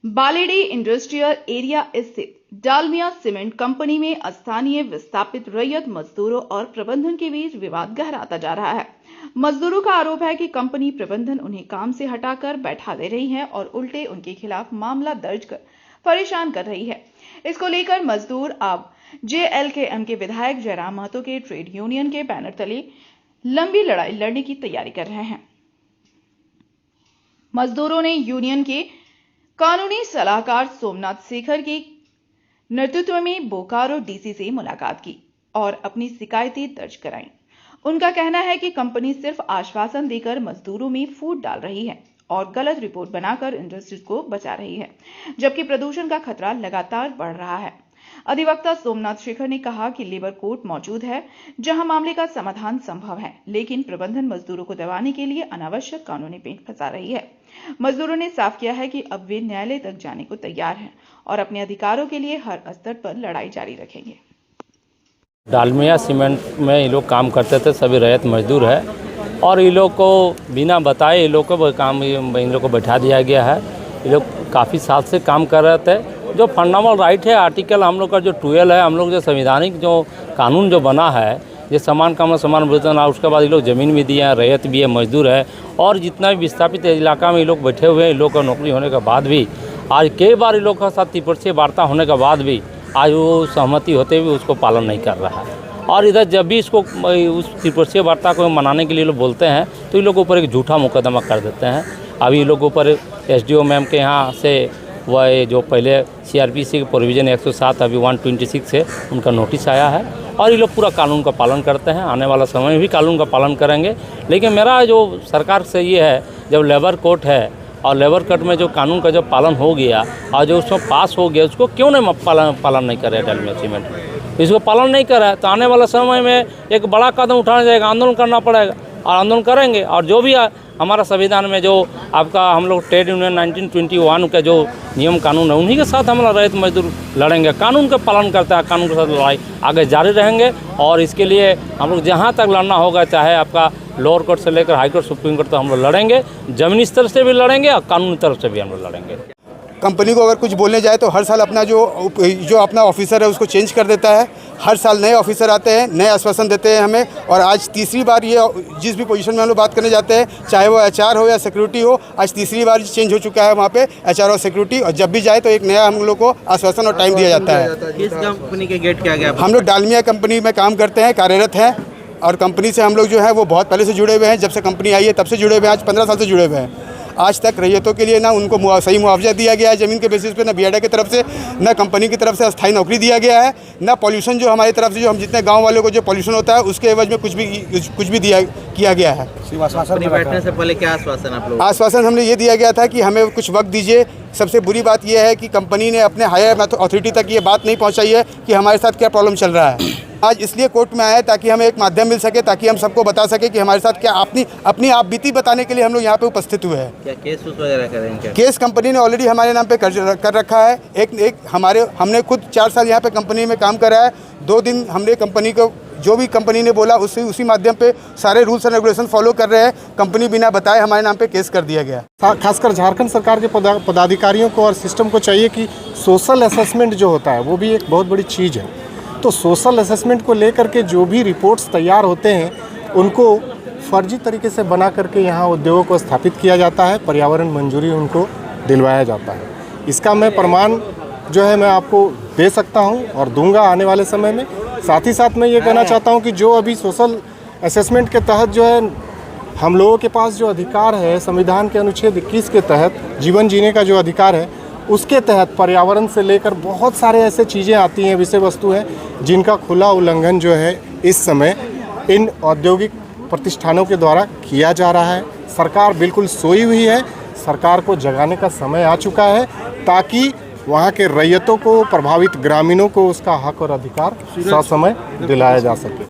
बालेडी industrial area स्थित Dalmia cement company में स्थानीय विस्थापित रैयत मजदूरों और प्रबंधन के बीच विवाद गहराता जा रहा है। मजदूरों का आरोप है कि कंपनी प्रबंधन उन्हें काम से हटाकर बैठा दे रही है और उल्टे उनके खिलाफ मामला दर्ज कर परेशान कर रही है। इसको लेकर मजदूर अब JLKM के विधायक जयराम महतो के ट्रेड यूनियन के बैनर तले लंबी लड़ाई लड़ने की तैयारी कर रहे हैं। मजदूरों ने यूनियन के कानूनी सलाहकार सोमनाथ शेखर के नेतृत्व में बोकारो DC से मुलाकात की और अपनी शिकायतें दर्ज कराईं। उनका कहना है कि कंपनी सिर्फ आश्वासन देकर मजदूरों में फूट डाल रही है और गलत रिपोर्ट बनाकर इंडस्ट्री को बचा रही है, जबकि प्रदूषण का खतरा लगातार बढ़ रहा है। अधिवक्ता सोमनाथ शेखर ने कहा कि लेबर कोर्ट मौजूद है जहां मामले का समाधान संभव है, लेकिन प्रबंधन मजदूरों को दबाने के लिए अनावश्यक कानूनी पेंच फंसा रही है। मजदूरों ने साफ किया है कि अब वे न्यायालय तक जाने को तैयार हैं और अपने अधिकारों के लिए हर स्तर पर लड़ाई जारी रखेंगे। डालमिया सीमेंट में ये लोग काम करते थे, सभी रैयत मजदूर है और ये लोग को बिना बताए ये लोग को काम इन लोग को बैठा दिया गया है। ये लोग काफ़ी साल से काम कर रहे थे। जो फंडामेंटल राइट है आर्टिकल हम लोग का जो 12 है, हम लोग जो संविधानिक जो कानून जो बना है, ये समान काम में समान वेतन, और उसके बाद ये लोग ज़मीन भी दिए हैं, रैयत भी है, मजदूर है और जितना भी विस्थापित इलाका में ये लोग बैठे हुए हैं, ये लोग का नौकरी होने के बाद भी आज कई बार ये लोग के साथ त्रिपक्षीय वार्ता होने के बाद भी आज वो सहमति होते हुए उसको पालन नहीं कर रहा है। और इधर जब भी इसको उस त्रिपक्षीय वार्ता को मनाने के लिए लोग बोलते हैं तो ये लोग ऊपर एक झूठा मुकदमा कर देते हैं। अभी ये लोग ऊपर SDO मैम के यहाँ से वह जो पहले CRPC के प्रोविज़न 107 अभी 126 से उनका नोटिस आया है और ये लोग पूरा कानून का पालन करते हैं। आने वाला समय में भी कानून का पालन करेंगे। लेकिन मेरा जो सरकार से ये है, जब लेबर कोर्ट है और लेबर कोर्ट में जो कानून का जब पालन हो गया और जो उसमें पास हो गया, उसको क्यों नहीं पालन नहीं कर रहे डालमिया सीमेंट, इसको पालन नहीं कर रहा है तो आने वाला समय में एक बड़ा कदम उठाना जाएगा, आंदोलन करना पड़ेगा और आंदोलन करेंगे। और जो भी हमारा संविधान में जो आपका हम लोग ट्रेड यूनियन 1921 का जो नियम कानून है, उन्हीं के साथ हम लोग रैयत मजदूर लड़ेंगे। कानून का पालन करते हैं, कानून के साथ लड़ाई आगे जारी रहेंगे और इसके लिए हम लोग जहाँ तक लड़ना होगा, चाहे आपका लोअर कोर्ट से लेकर हाई कोर्ट, सुप्रीम कोर्ट, तो हम लोग लड़ेंगे। जमीनी स्तर से भी लड़ेंगे और कानूनी तरफ से भी हम लोग लड़ेंगे। कंपनी को अगर कुछ बोलने जाए तो हर साल अपना जो अपना ऑफिसर है उसको चेंज कर देता है। हर साल नए ऑफिसर आते हैं, नए आश्वासन देते हैं हमें, और आज तीसरी बार ये जिस भी पोजीशन में हम लोग बात करने जाते हैं, चाहे वो HR हो या सिक्योरिटी हो, आज तीसरी बार चेंज हो चुका है वहाँ पे HR और सिक्योरिटी। और जब भी जाए तो एक नया हम लोग को आश्वासन और टाइम दिया जाता है। किस कंपनी के गेट क्या गया? हम लोग डालमिया कंपनी में काम करते हैं, कार्यरत हैं और कंपनी से हम लोग जो है वो बहुत पहले से जुड़े हुए हैं। जब से कंपनी आई है तब से जुड़े हुए हैं, आज 15 साल से जुड़े हुए हैं। आज तक रैयतों के लिए ना उनको सही मुआवजा दिया गया है ज़मीन के बेसिस पे, ना BIDA की तरफ से, ना कंपनी की तरफ से अस्थायी नौकरी दिया गया है, ना पॉल्यूशन जो हमारी तरफ से जो हम जितने गांव वालों को जो पॉल्यूशन होता है उसके एवज में कुछ भी किया गया है। बैठने से पहले क्या आश्वासन आप लोग? आश्वासन हमने ये दिया गया था कि हमें कुछ वक्त दीजिए। सबसे बुरी बात यह है कि कंपनी ने अपने हायर अथॉरिटी तक ये बात नहीं पहुँचाई है कि हमारे साथ क्या प्रॉब्लम चल रहा है। आज इसलिए कोर्ट में आया है ताकि हमें एक माध्यम मिल सके, ताकि हम सबको बता सके कि हमारे साथ क्या अपनी आप बीती बताने के लिए हम लोग यहाँ पे उपस्थित हुए हैं। क्या केस वगैरह करेंगे? केस कंपनी ने ऑलरेडी हमारे नाम पे कर रखा है। हमने खुद 4 साल यहाँ पे कंपनी में काम करा है। 2 दिन हमने कंपनी को जो भी कंपनी ने बोला उसी माध्यम पे सारे रूल्स एंड रेगुलेशन फॉलो कर रहे हैं। कंपनी बिना बताए हमारे नाम पे केस कर दिया गया। खासकर झारखंड सरकार के पदाधिकारियों को और सिस्टम को चाहिए कि सोशल असेसमेंट जो होता है वो भी एक बहुत बड़ी चीज़ है। तो सोशल असेसमेंट को लेकर के जो भी रिपोर्ट्स तैयार होते हैं उनको फर्जी तरीके से बना करके यहाँ उद्योगों को स्थापित किया जाता है, पर्यावरण मंजूरी उनको दिलवाया जाता है। इसका मैं प्रमाण जो है मैं आपको दे सकता हूँ और दूंगा आने वाले समय में। साथ ही साथ मैं ये कहना चाहता हूँ कि जो अभी सोशल असेसमेंट के तहत जो है हम लोगों के पास जो अधिकार है, संविधान के अनुच्छेद 21 के तहत जीवन जीने का जो अधिकार है, उसके तहत पर्यावरण से लेकर बहुत सारे ऐसे चीज़ें आती हैं, विषय वस्तु हैं जिनका खुला उल्लंघन जो है इस समय इन औद्योगिक प्रतिष्ठानों के द्वारा किया जा रहा है। सरकार बिल्कुल सोई हुई है। सरकार को जगाने का समय आ चुका है ताकि वहाँ के रैयतों को, प्रभावित ग्रामीणों को उसका हक और अधिकार ससमय दिलाया जा सके।